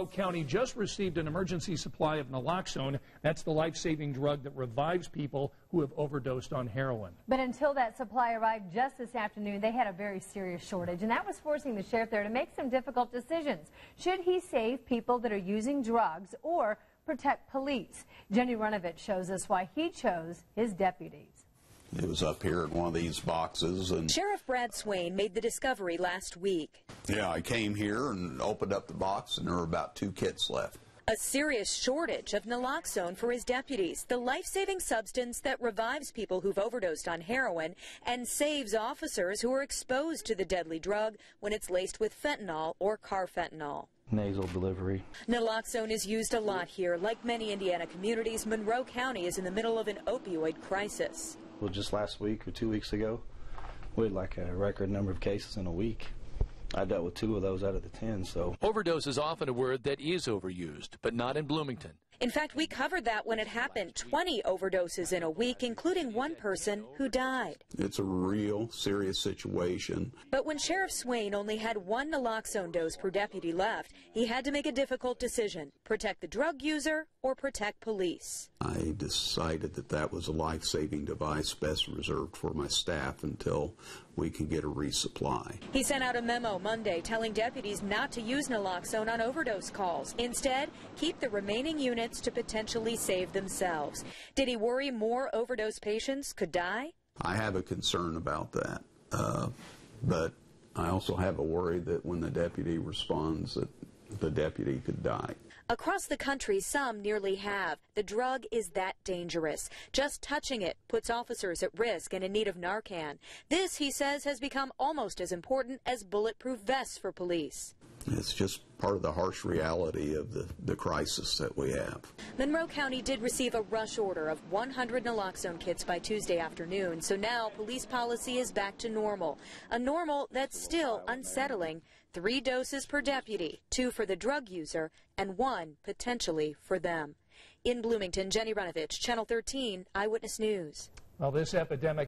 Monroe County just received an emergency supply of Naloxone. That's the life-saving drug that revives people who have overdosed on heroin. But until that supply arrived just this afternoon, they had a very serious shortage, and that was forcing the sheriff there to make some difficult decisions. Should he save people that are using drugs or protect police? Jenny Runovich shows us why he chose his deputies. It was up here in one of these boxes. And Sheriff Brad Swain made the discovery last week. yeah, I came here and opened up the box, and there were about 2 kits left. A serious shortage of naloxone for his deputies, the life-saving substance that revives people who've overdosed on heroin and saves officers who are exposed to the deadly drug when it's laced with fentanyl or carfentanil. Nasal delivery. Naloxone is used a lot here. Like many Indiana communities, Monroe County is in the middle of an opioid crisis. Well, just last week or 2 weeks ago, we had like a record number of cases in a week. I dealt with 2 of those out of the 10, so. Overdose is often a word that is overused, but not in Bloomington. In fact, we covered that when it happened. 20 overdoses in a week, including one person who died. It's a real serious situation. But when Sheriff Swain only had 1 naloxone dose per deputy left, he had to make a difficult decision: protect the drug user or protect police. I decided that that was a life-saving device best reserved for my staff until we can get a resupply. He sent out a memo Monday telling deputies not to use naloxone on overdose calls. Instead, keep the remaining units to potentially save themselves. Did he worry more overdose patients could die? I have a concern about that, but I also have a worry that when the deputy responds that the deputy could die. Across the country, some nearly have. The drug is that dangerous. Just touching it puts officers at risk and in need of Narcan. This, he says, has become almost as important as bulletproof vests for police. It's just part of the harsh reality of the crisis that we have. Monroe County did receive a rush order of 100 naloxone kits by Tuesday afternoon, so now police policy is back to normal. A normal that's still unsettling. 3 doses per deputy, 2 for the drug user, and 1 potentially for them. In Bloomington, Jenny Runovich, Channel 13 Eyewitness News. Well, this epidemic